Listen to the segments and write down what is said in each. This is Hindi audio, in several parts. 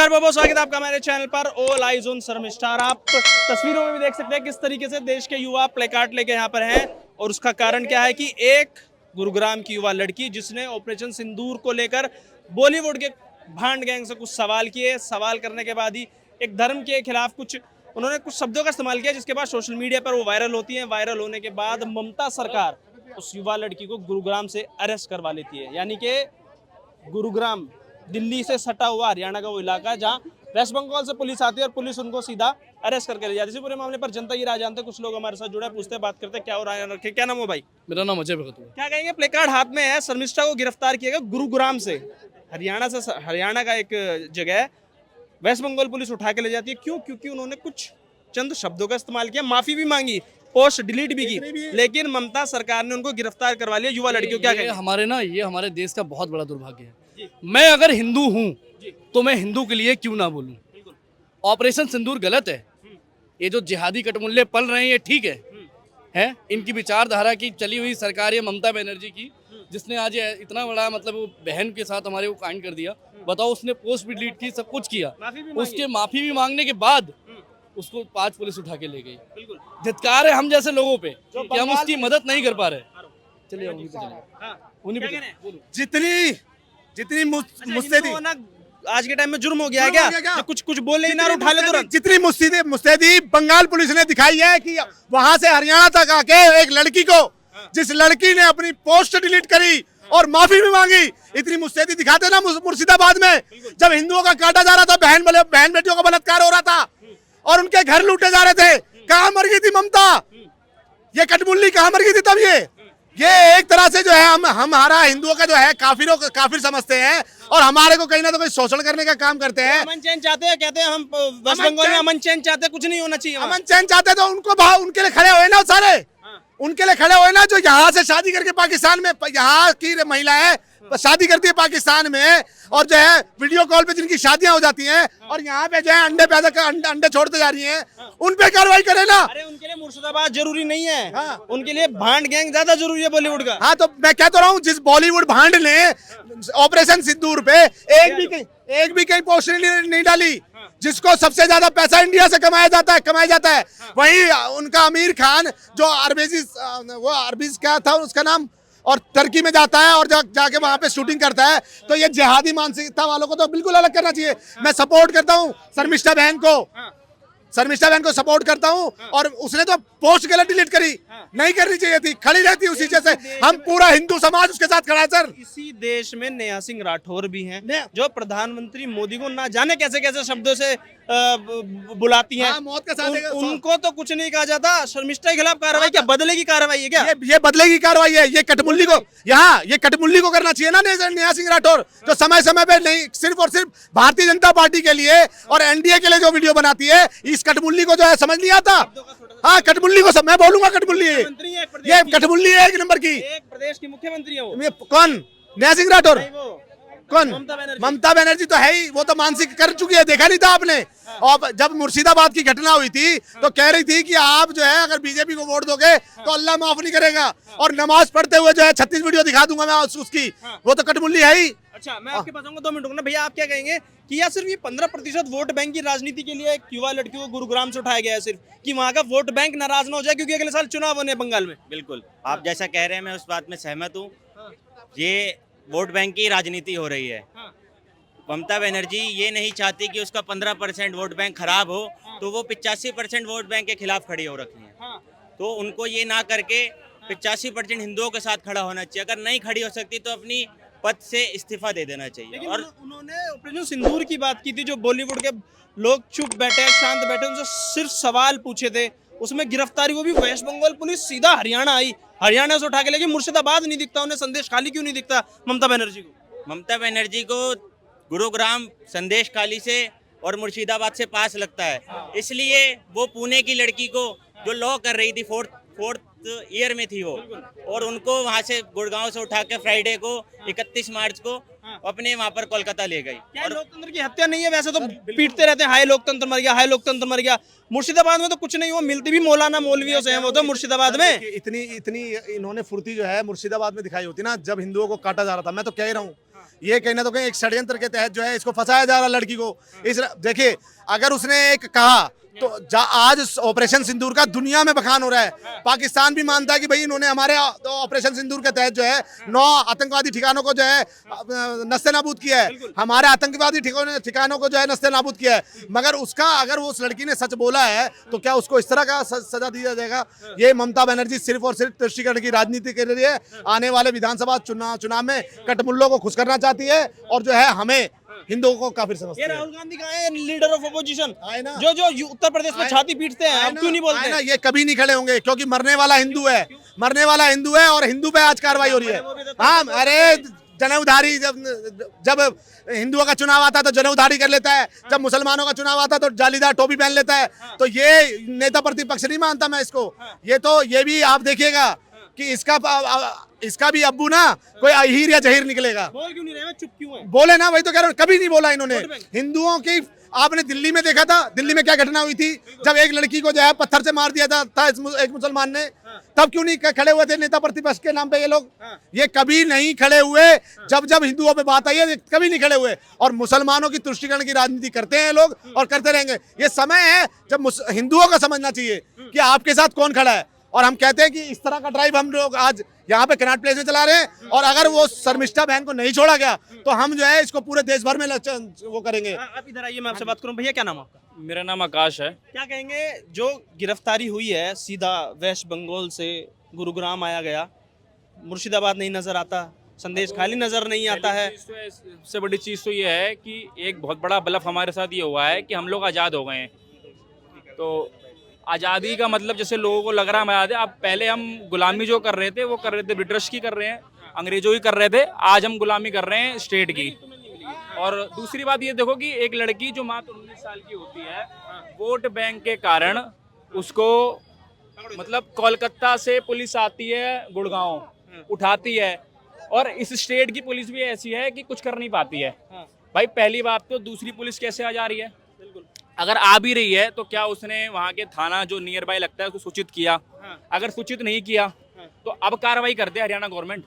नमस्कार, बहुत बहुत स्वागत है आपका हमारे चैनल पर ऑल आइज ऑन शर्मिष्ठा। आप तस्वीरों में भी देख सकते हैं किस तरीके से देश के युवा प्लेकार्ड लेके यहाँ पर हैं और उसका कारण क्या है कि एक गुरुग्राम की युवा लड़की जिसने ऑपरेशन सिंदूर को लेकर बॉलीवुड के भांड गैंग से कुछ सवाल किए, सवाल करने के बाद ही एक धर्म के खिलाफ उन्होंने कुछ शब्दों का इस्तेमाल किया, जिसके बाद सोशल मीडिया पर वो वायरल होती हैं। वायरल होने के बाद ममता सरकार उस युवा लड़की को गुरुग्राम से अरेस्ट करवा लेती है। यानी कि गुरुग्राम दिल्ली से सटा हुआ हरियाणा का वो इलाका है जहां वेस्ट बंगाल से पुलिस आती है और पुलिस उनको सीधा अरेस्ट करके ले जाती है। इसी पूरे मामले पर जनता की राय जानते हैं। कुछ लोग हमारे साथ जुड़े, पूछते बात करते क्या हो रहा है रखे। क्या नाम हो भाई? मेरा नाम अजय भगत है। क्या कहेंगे? प्लेकार्ड हाथ में है, शर्मिष्ठा को गिरफ्तार किया गया गुरुग्राम से, हरियाणा का एक जगह है। वेस्ट बंगाल पुलिस उठा के ले जाती है, क्यों? क्योंकि उन्होंने कुछ चंद शब्दों का इस्तेमाल किया, माफी भी मांगी, पोस्ट डिलीट भी की, लेकिन ममता सरकार ने उनको गिरफ्तार करवा लिया। युवा लड़कियों क्या कहेंगे? ये हमारे देश का बहुत बड़ा दुर्भाग्य है। मैं अगर हिंदू हूँ तो मैं हिंदू के लिए क्यों ना बोलूं। ऑपरेशन सिंदूर गलत है। ये जो जिहादी कटमुल्ले पल रहे हैं ये ठीक है? इनकी विचारधारा की चली हुई सरकार है ममता बनर्जी की, जिसने आज इतना बड़ा मतलब वो बहन के साथ हमारे को कांड कर दिया। बताओ, उसने पोस्ट भी डिलीट की, सब कुछ किया, उसके माफी भी मांगने के बाद उसको 5 पुलिस उठा के ले गई। धिक्कार है हम जैसे लोगों पे कि हम उसकी मदद नहीं कर पा रहे। चलिए उन्हीं पे जितनी मुस्तैदी आज के टाइम में जुर्म हो गया है क्या? कुछ बोले ना उठा ले तुरंत। जितनी मुस्तैदी बंगाल पुलिस ने दिखाई है कि वहां से हरियाणा तक आके एक लड़की को, जिस लड़की ने अपनी पोस्ट डिलीट करी और माफी भी मांगी, इतनी मुस्तैदी दिखाते ना मुर्शिदाबाद में जब हिंदुओं का काटा जा रहा था, बहन बेटियों का बलात्कार हो रहा था और उनके घर लूटे जा रहे थे। कहां मर गई थी ममता? ये कटमुल्ली कहां मर गई थी तब? ये एक तरह से जो है हमारा हिंदुओं का जो है काफिर समझते हैं और हमारे को कहीं ना तो कहीं शोषण करने का काम करते हैं। अमन चैन चाहते हैं, कहते हैं हम वेस्ट बंगाल में अमन चैन चाहते हैं, कुछ नहीं होना चाहिए। अमन चैन चाहते तो उनके लिए खड़े हुए ना सारे, उनके लिए खड़े हुए ना जो यहाँ से शादी करके पाकिस्तान में, यहाँ की महिलाएं शादी करती है पाकिस्तान में और जो है वीडियो कॉल पे जिनकी शादियां हो जाती हैं और यहाँ पे जो है अंडे छोड़ते जा रही हैं, उन पे कार्रवाई करे ना। अरे उनके लिए मुर्शिदाबाद जरूरी नहीं है। हाँ। उनके लिए भांड गैंग ज्यादा जरूरी है बॉलीवुड का। हाँ, तो मैं कहता रहा हूँ जिस बॉलीवुड भांड ने ऑपरेशन सिंदूर पे एक भी कहीं पोस्ट नहीं डाली, जिसको सबसे ज्यादा पैसा इंडिया से कमाया जाता है, वही उनका आमिर खान जो अरबीज क्या था उसका नाम, और टर्की में जाता है और जाके वहां पे शूटिंग करता है। तो ये जिहादी मानसिकता वालों को तो बिल्कुल अलग करना चाहिए। मैं सपोर्ट करता हूँ शर्मिष्ठा बहन को सपोर्ट करता हूँ। और उसने तो पोस्ट गलत डिलीट करी, नहीं करनी चाहिए थी, खड़ी रहती उसी जैसे। हम पूरा हिंदू समाज उसके साथ खड़ा है सर। इसी देश में नेहा सिंह राठौर भी हैं जो प्रधानमंत्री मोदी को ना जाने कैसे कैसे शब्दों से बुलाती हैं। मौत के साथ उनको तो कुछ नहीं कहा जाता। शर्मिष्ठा के खिलाफ कार्रवाई क्या बदले की कार्रवाई है क्या? ये बदले की कार्रवाई है। ये कटमुल्ली को करना चाहिए ना नेहा सिंह राठौर, जो समय समय पे नहीं सिर्फ और सिर्फ भारतीय जनता पार्टी के लिए और एनडीए के लिए जो वीडियो बनाती है। इस कटमुल्ली को जो है समझ नहीं आता। हाँ, कटमुल्ली को मैं बोलूंगा कटमुल्ली है, ये कटमुल्ली है 1 नंबर की। एक प्रदेश की मुख्यमंत्री है वो। कौन? नेहा सिंह राठौर? कौन? ममता बनर्जी तो है ही, वो तो मानसिक कर चुकी है, देखा नहीं था आपने? और जब मुर्शिदाबाद की घटना हुई थी तो कह रही थी कि आप जो है अगर बीजेपी को वोट दोगे तो अल्लाह माफ नहीं करेगा, और नमाज पढ़ते हुए जो है 36 वीडियो दिखा दूंगा मैं उसकी। वो तो कटमुल्ली है ही। अच्छा, मैं आपके पास आऊंगा 2 मिनट रुकना भैया। आप क्या कहेंगे कि या सिर्फ ये 15% वोट बैंक की राजनीति के लिए एक युवा लड़की को गुरुग्राम से उठाया गया है, सिर्फ कि वहाँ का वोट बैंक नाराज ना हो जाए क्योंकि अगले साल चुनाव होने बंगाल में? बिल्कुल, आप जैसा कह रहे हैं मैं उस बात में सहमत हूँ। ये वोट बैंक की राजनीति हो रही है। ममता बनर्जी ये नहीं चाहती कि उसका 15% वोट बैंक खराब हो, तो वो 85% वोट बैंक के खिलाफ खड़ी हो रखी है। तो उनको ये ना करके 85% हिंदुओं के साथ खड़ा होना चाहिए। अगर नहीं खड़ी हो सकती तो अपनी पद से इस्तीफा दे देना चाहिए। और उन्होंने ऑपरेशन सिंदूर की बात की थी, जो बॉलीवुड के लोग चुप बैठे, शांत बैठे, उनसे सिर्फ सवाल पूछे थे, उसमें गिरफ्तारी, वो भी वेस्ट बंगाल पुलिस सीधा हरियाणा आई, हरियाणा से उठा के लेकिन मुर्शिदाबाद नहीं दिखता उन्हें। संदेश खाली क्यों नहीं दिखता ममता बनर्जी को? गुरुग्राम संदेश खाली से और मुर्शिदाबाद से पास लगता है, इसलिए वो पुणे की लड़की को जो लॉ कर रही थी, फोर्थ ईयर में थी वो, और उनको वहाँ से गुड़गांव से उठा के फ्राइडे को 31 मार्च को अपने वहाँ पर कोलकाता ले गई। क्या लोकतंत्र की हत्या नहीं है? वैसे तो पीटते रहते हैं, हाय लोकतंत्र मर गया, हाय लोकतंत्र मर गया। मुर्शिदाबाद में तो कुछ नहीं हुआ, मिलती भी मौलाना मौलवियों से हैं वो तो मुर्शिदाबाद में। इतनी इन्होंने फुर्ती जो है मुर्शिदाबाद में दिखाई होती ना, जब हिंदुओं को काटा जा रहा था। मैं तो कह रहा हूँ ये कहीं ना तो कहीं एक षड्यंत्र के तहत जो है इसको फंसाया जा रहा है लड़की को। इस देखिए, अगर उसने एक कहा तो आज ऑपरेशन सिंदूर का दुनिया में बखान हो रहा है। पाकिस्तान भी मानता है कि भाई इन्होंने हमारे ऑपरेशन सिंदूर के तहत जो है 9 आतंकवादी ठिकानों को जो है नस्ते नाबूद किया है, हमारे आतंकवादी ठिकानों को जो है नस्ते नाबूद किया है। मगर उसका अगर वो उस लड़की ने सच बोला है तो क्या उसको इस तरह का सजा दिया जाएगा? ये ममता बनर्जी सिर्फ और सिर्फ तुष्टीकरण की राजनीति के लिए आने वाले विधानसभा चुनाव में कटमुल्लों को खुश करना चाहती है और जो है हमें हिंदुओं को काफिर समझती ये है। राहुल गांधी कहाँ है, लीडर ऑफ अपोजिशन, आए ना। जो उत्तर प्रदेश में छाती पीटते हैं, हम क्यों नहीं बोलते? ना, ये कभी नहीं खड़े होंगे क्योंकि मरने वाला हिंदू है, मरने वाला हिंदू है और हिंदू पे आज कार्रवाई हो रही है। हाँ, अरे जनेऊधारी, जब हिंदुओं का चुनाव आता है तो जनेऊधारी कर लेता है, जब मुसलमानों का चुनाव आता है तो जालीदार टोपी पहन लेता है। तो ये नेता प्रतिपक्ष नहीं मानता मैं इसको। ये भी आप देखिएगा कि इसका भी अब्बू ना कोई अहीर या जहीर निकलेगा। बोल क्यों नहीं रहे, चुप क्यों है? बोले ना, वही तो कह रहा हूं, कभी नहीं बोला इन्होंने। हिंदुओं की आपने दिल्ली में देखा था, दिल्ली में क्या घटना हुई थी जब एक लड़की को जो है पत्थर से मार दिया था एक मुसलमान ने। तब क्यों नहीं खड़े हुए थे नेता प्रतिपक्ष के नाम पे ये लोग? ये कभी नहीं खड़े हुए। जब हिंदुओं पे बात आई है कभी नहीं खड़े हुए और मुसलमानों की तुष्टीकरण की राजनीति करते हैं लोग और करते रहेंगे। ये समय है जब हिंदुओं को समझना चाहिए कि आपके साथ कौन खड़ा है। और हम कहते हैं कि इस तरह का ड्राइव हम लोग आज यहाँ पे कनॉट प्लेस में चला रहे हैं और अगर वो शर्मिष्ठा बहन को नहीं छोड़ा गया तो हम जो है इसको पूरे देश भर में वो करेंगे। आप इधर आइए, मैं आपसे बात करूं। भैया क्या नाम आपका? मेरा नाम आकाश है। क्या कहेंगे, जो गिरफ्तारी हुई है सीधा वेस्ट बंगाल से गुरुग्राम आया गया, मुर्शिदाबाद नहीं नजर आता, संदेश खाली नजर नहीं आता है। सबसे बड़ी चीज़ तो ये है कि एक बहुत बड़ा ब्लफ हमारे साथ ये हुआ है कि हम लोग आज़ाद हो गए हैं। तो आज़ादी का मतलब जैसे लोगों को लग रहा है हम आज़ाद है, अब पहले हम गुलामी जो कर रहे थे वो कर रहे थे ब्रिटिश की कर रहे हैं, अंग्रेजों की कर रहे थे, आज हम गुलामी कर रहे हैं स्टेट की। और दूसरी बात ये देखो कि एक लड़की जो मात्र 19 साल की होती है, वोट बैंक के कारण उसको मतलब कोलकाता से पुलिस आती है, गुड़गांव उठाती है और इस स्टेट की पुलिस भी ऐसी है कि कुछ कर नहीं पाती है। भाई पहली बात तो दूसरी पुलिस कैसे आ जा रही है? अगर आ भी रही है तो क्या उसने वहाँ के थाना जो नियर बाय लगता है उसको सूचित किया? अगर सूचित नहीं किया तो अब कार्रवाई कर दे हरियाणा गवर्नमेंट।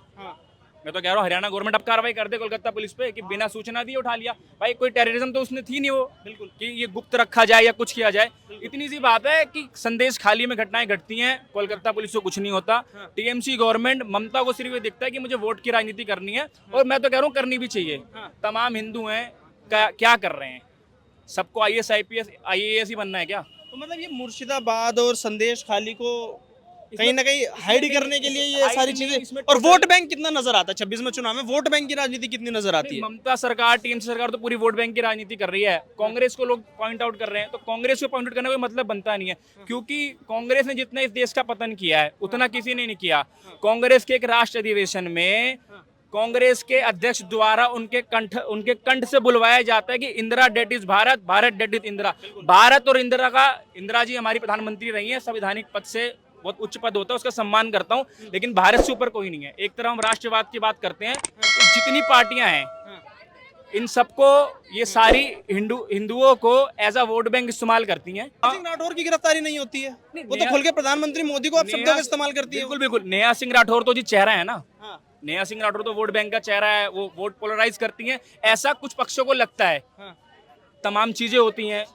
मैं तो कह रहा हूँ हरियाणा गवर्नमेंट अब कार्रवाई कर दे कोलकाता पुलिस पे कि बिना सूचना दिए उठा लिया। भाई कोई टेररिज्म तो उसने थी नहीं वो, बिल्कुल कि ये गुप्त रखा जाए या कुछ किया जाए। इतनी सी बात है कि संदेश खाली में घटनाएं घटती हैं, कोलकाता पुलिस को कुछ नहीं होता। टीएमसी गवर्नमेंट ममता को सिर्फ ये दिखता है कि मुझे वोट की राजनीति करनी है और मैं तो कह रहा हूँ करनी भी चाहिए। तमाम हिंदू हैं, क्या कर रहे हैं? सबको IAS IAS ही बनना है क्या? तो मतलब ये मुर्शिदाबाद और संदेश खाली को कहीं ना कहीं हाइड करने के लिए ये सारी चीजें। और वोट बैंक कितना नजर आता है 26 में चुनाव में? वोट बैंक की राजनीति कितनी नजर आती है? ममता सरकार, टीएमसी सरकार तो पूरी वोट बैंक की राजनीति कर रही है। कांग्रेस को लोग पॉइंट आउट कर रहे हैं, तो कांग्रेस को पॉइंट आउट करने का कोई मतलब बनता नहीं है, क्योंकि कांग्रेस ने जितना इस देश का पतन किया है उतना किसी ने नहीं किया। कांग्रेस के एक राष्ट्र अधिवेशन में कांग्रेस के अध्यक्ष द्वारा उनके कंठ से बुलवाया जाता है कि Indira that is Bharat, Bharat that is Indira. Bharat और इंदिरा जी हमारी प्रधानमंत्री रही है, संवैधानिक पद से बहुत उच्च पद होता है, उसका सम्मान करता हूँ, लेकिन भारत से ऊपर कोई नहीं है। एक तरफ हम राष्ट्रवाद की बात करते हैं, तो जितनी पार्टियां हैं इन सबको ये सारी हिंदुओं को एज अ वोट बैंक इस्तेमाल करती हैं। सिंह राठौर की गिरफ्तारी नहीं होती है, वो तो खुल के प्रधानमंत्री मोदी को अब शब्दों का इस्तेमाल करती है। बिल्कुल बिल्कुल, नेहा सिंह राठौर तो जी चेहरा है ना, नेहा सिंह राठौर तो वोट बैंक का चेहरा है, वो वोट पोलराइज करती हैं, ऐसा कुछ पक्षों को लगता है। तमाम चीजें होती हैं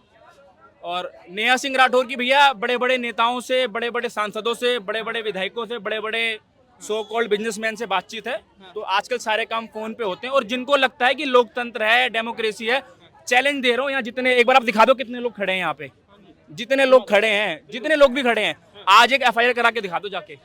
और नेहा सिंह राठौर की भैया बड़े बड़े नेताओं से, बड़े बड़े सांसदों से, बड़े बड़े विधायकों से, बड़े बड़े सो कॉल्ड बिजनेसमैन से बातचीत है। तो आजकल सारे काम फोन पे होते हैं और जिनको लगता है कि लोकतंत्र है, डेमोक्रेसी है, चैलेंज दे रहा हूँ यहाँ जितने, एक बार आप दिखा दो कितने लोग खड़े हैं यहाँ पे, जितने लोग खड़े हैं, जितने लोग भी खड़े हैं, आज एक FIR करा के दिखा दो जाके।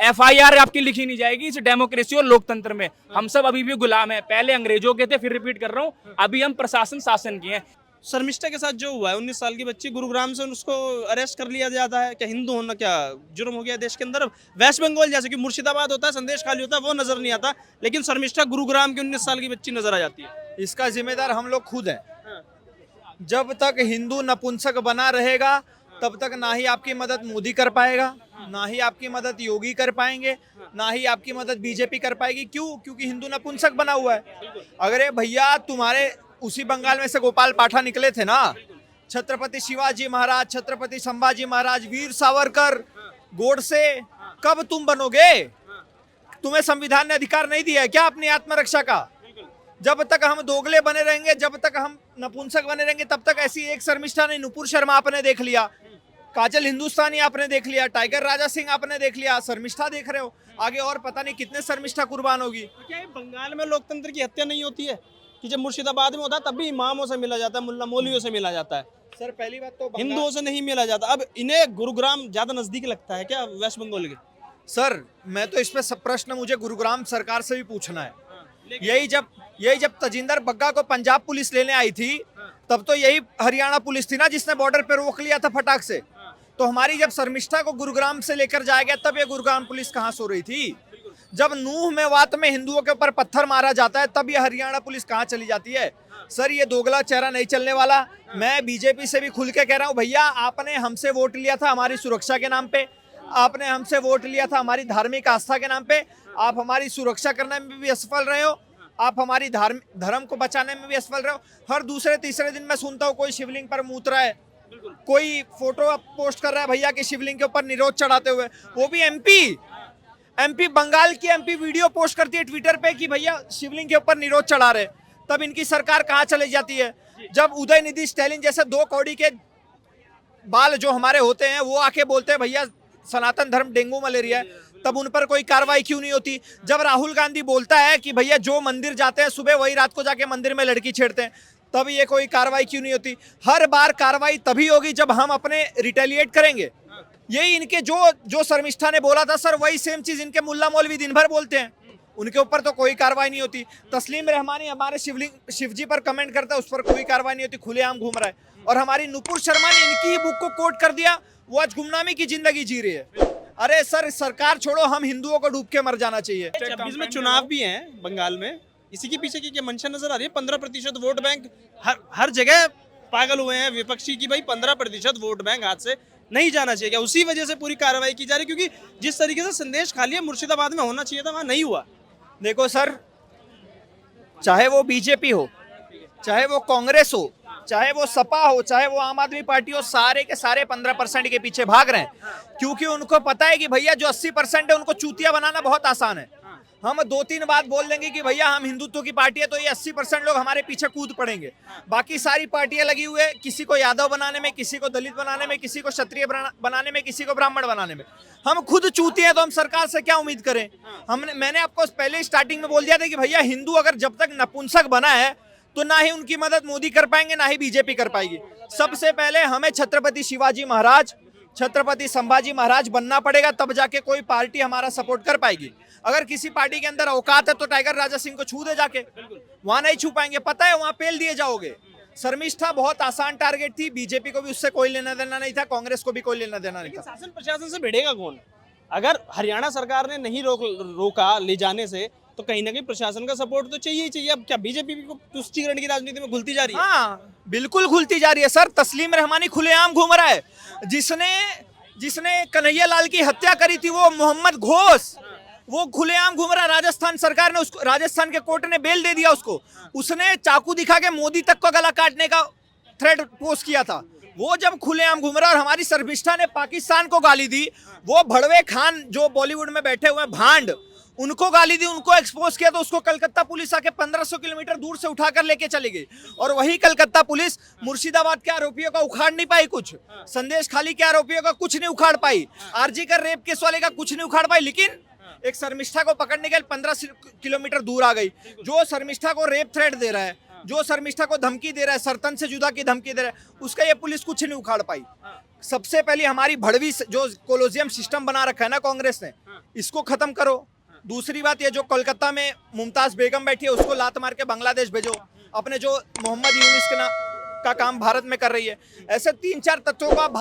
FIR आपकी लिखी नहीं जाएगी इस डेमोक्रेसी और लोकतंत्र में। हम सब अभी भी गुलाम है, पहले अंग्रेजों के थे, फिर रिपीट कर रहा हूँ, अभी हम प्रशासन शासन की हैं। शर्मिष्ठा के साथ जो हुआ है, 19 साल की बच्ची, गुरुग्राम से उसको अरेस्ट कर लिया जाता है। क्या हिंदू होना क्या जुर्म हो गया देश के अंदर? वेस्ट बंगाल जैसे कि मुर्शिदाबाद होता है, संदेश खाली होता है, वो नजर नहीं आता, लेकिन शर्मिष्ठा गुरुग्राम की 19 साल की बच्ची नजर आ जाती है। इसका जिम्मेदार हम लोग खुद हैं। जब तक हिंदू नपुंसक बना रहेगा तब तक ना ही आपकी मदद मोदी कर पाएगा, ना ही आपकी मदद योगी कर पाएंगे, ना ही आपकी मदद बीजेपी कर पाएगी। क्यों? क्योंकि हिंदू नपुंसक बना हुआ है। अगर ये भैया तुम्हारे उसी बंगाल में से गोपाल पाठा निकले थे ना, छत्रपति शिवाजी महाराज, छत्रपति संभाजी महाराज, वीर सावरकर, गोडसे, कब तुम बनोगे? तुम्हें संविधान ने अधिकार नहीं दिया है क्या अपनी आत्मरक्षा का? जब तक हम दोगले बने रहेंगे, जब तक हम नपुंसक बने रहेंगे, तब तक ऐसी एक शर्मिष्ठा नहीं। नुपुर शर्मा आपने देख लिया, काजल हिंदुस्तानी आपने देख लिया, टाइगर राजा सिंह आपने देख लिया, शर्मिष्ठा देख रहे हो, आगे और पता नहीं कितने शर्मिष्ठा कुर्बान होगी। तो क्या ये बंगाल में लोकतंत्र की हत्या नहीं होती है कि जब मुर्शिदाबाद में होता है तब भी इमामों से मिला जाता है, मुल्ला मौलवियों से मिला जाता है, सर पहली बात तो हिंदुओं से नहीं मिला जाता। अब इन्हें गुरुग्राम ज्यादा नजदीक लगता है क्या वेस्ट बंगाल के? सर मैं तो इस पे सब प्रश्न मुझे गुरुग्राम सरकार से भी पूछना है। यही जब तजिंदर बग्गा को पंजाब पुलिस लेने आई थी, तब तो यही हरियाणा पुलिस थी ना जिसने बॉर्डर पे रोक लिया था फटाक से। तो हमारी जब शर्मिष्ठा को गुरुग्राम से लेकर जाया गया, तब ये गुरुग्राम पुलिस कहाँ सो रही थी? जब नूह में वात में हिंदुओं के ऊपर पत्थर मारा जाता है, तब ये हरियाणा पुलिस कहाँ चली जाती है? सर ये दोगला चेहरा नहीं चलने वाला। मैं बीजेपी से भी खुल के कह रहा हूँ, भैया आपने हमसे वोट लिया था हमारी सुरक्षा के नाम पे, आपने हमसे वोट लिया था हमारी धार्मिक आस्था के नाम पे, आप हमारी सुरक्षा करने में भी असफल रहे हो, आप हमारी धर्म को बचाने में भी असफल रहे हो। हर दूसरे तीसरे दिन मैं सुनता हूँ कोई शिवलिंग पर मूत रहा है, कोई फोटो पोस्ट कर रहा है भैया के शिवलिंग के ऊपर निरोध चढ़ाते हुए, वो भी एमपी बंगाल की एमपी वीडियो पोस्ट करती है ट्विटर पे कि भैया शिवलिंग के ऊपर निरोध चढ़ा रहे, तब इनकी सरकार कहाँ चली जाती है? जब उदयनिधि स्टैलिन जैसे 2 कौड़ी के बाल जो हमारे होते हैं वो आके बोलते हैं भैया सनातन धर्म डेंगू मलेरिया है, तब उन पर कोई कार्रवाई क्यों नहीं होती? जब राहुल गांधी बोलता है कि भैया जो मंदिर जाते हैं सुबह वही रात को जाके मंदिर में लड़की छेड़ते हैं, तब ये कोई कार्रवाई क्यों नहीं होती? हर बार कार्रवाई तभी होगी जब हम अपने रिटेलिएट करेंगे। यही इनके जो शर्मिष्ठा ने बोला था सर, वही सेम चीज इनके मुल्ला मौलवी दिन भर बोलते हैं, उनके ऊपर तो कोई कार्रवाई नहीं होती। तस्लीम रहमानी हमारे शिवजी पर कमेंट करता है, उस पर कोई कार्रवाई नहीं होती, खुलेआम घूम रहा है। और हमारी नुपुर शर्मा ने इनकी ही बुक को कोट कर दिया, वो आज गुमनामी की जिंदगी जी रही है। अरे सर सरकार छोड़ो, हम हिंदुओं को डूब के मर जाना चाहिए। 26 में चुनाव भी हैं बंगाल में, इसी के पीछे की क्या मंशा नजर आ रही है? 15% वोट बैंक हर जगह पागल हुए हैं विपक्षी की, भाई 15% वोट बैंक हाथ से नहीं जाना चाहिए। क्या उसी वजह से पूरी कार्रवाई की जा रही है? क्योंकि जिस तरीके से संदेश खा लिया मुर्शिदाबाद में होना चाहिए था, वहां नहीं हुआ। देखो सर, चाहे वो बीजेपी हो, चाहे वो कांग्रेस हो, चाहे वो सपा हो, चाहे वो आम आदमी पार्टी हो, सारे के सारे 15% के पीछे भाग रहे हैं, क्योंकि उनको पता है कि भैया जो 80% है उनको चूतिया बनाना बहुत आसान है। हम 2-3 बात बोल देंगे कि भैया हम हिंदुत्व की पार्टी है, तो ये 80% लोग हमारे पीछे कूद पड़ेंगे। बाकी सारी पार्टियां लगी हुई है, किसी को यादव बनाने में, किसी को दलित बनाने में, किसी को क्षत्रिय बनाने में, किसी को ब्राह्मण बनाने में। हम खुद चूतिए हैं, तो हम सरकार से क्या उम्मीद करें? मैंने आपको पहले स्टार्टिंग में बोल दिया था कि भैया हिंदू अगर जब तक नपुंसक बना है तो ना ही उनकी मदद मोदी कर पाएंगे, ना ही बीजेपी कर पाएगी। सबसे पहले हमें छत्रपति शिवाजी महाराज, छत्रपति संभाजी महाराज बनना पड़ेगा, तब जाके कोई पार्टी हमारा सपोर्ट कर पाएगी। अगर किसी पार्टी के अंदर औकात है तो टाइगर राजा सिंह को छू दे जाके, वहां नहीं छू पाएंगे, पता है वहां पेल दिए जाओगे। शर्मिष्ठा बहुत आसान टारगेट थी, बीजेपी को भी उससे कोई लेना देना नहीं था, कांग्रेस को भी कोई लेना देना नहीं था। शासन प्रशासन से भिड़ेगा कौन? अगर हरियाणा सरकार ने नहीं रोका ले जाने से, तो कहीं ना कहीं प्रशासन का सपोर्ट तो चाहिए ही चाहिए। अब क्या बीजेपी को तुष्टीकरण की राजनीति में घुलती जा रही है? हाँ बिल्कुल घुलती जा रही है सर। तस्लीम रहमानी खुलेआम घूम रहा है। जिसने कन्हैया लाल की हत्या करी थी वो मोहम्मद घोष, वो खुलेआम घूम रहा है। राजस्थान सरकार ने उसको, राजस्थान के कोर्ट ने बेल दे दिया उसको। उसने चाकू दिखा के मोदी तक को गला काटने का थ्रेट पोस्ट किया था, वो जब खुलेआम घूम रहा है। और हमारी शर्मिष्ठा ने पाकिस्तान को गाली दी, वो भड़वे खान जो बॉलीवुड में बैठे हुए भांड, उनको गाली दी, उनको एक्सपोज किया, तो उसको कलकत्ता पुलिस आके 1500 किलोमीटर दूर से उठाकर लेके चली गई। और वही कलकत्ता पुलिस मुर्शिदाबाद के आरोपियों का उखाड़ नहीं पाई, कुछ संदेश खाली के आरोपियों का कुछ नहीं उखाड़ पाई, आरजी का रेप केस वाले का कुछ नहीं उखाड़ पाई, लेकिन एक शर्मिष्ठा को पकड़ने के लिए 15 किलोमीटर दूर आ गई। जो शर्मिष्ठा को रेप थ्रेट दे रहा है, जो शर्मिष्ठा को धमकी दे रहा है, सर्तन से जुदा की धमकी दे रहा है, उसका ये पुलिस कुछ नहीं उखाड़ पाई। सबसे पहले हमारी भड़वी जो कोलोजियम सिस्टम बना रखा है ना कांग्रेस ने, इसको खत्म करो। दूसरी बात ये जो कोलकाता में मुमताज बेगम बैठी है, उसको लात मार के बांग्लादेश भेजो। अपने जो मोहम्मद यूनिस का काम भारत में कर रही है, ऐसे 3-4 तत्वों को आप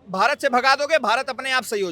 भारत से भगा दोगे, भारत अपने आप सही हो जाएगा।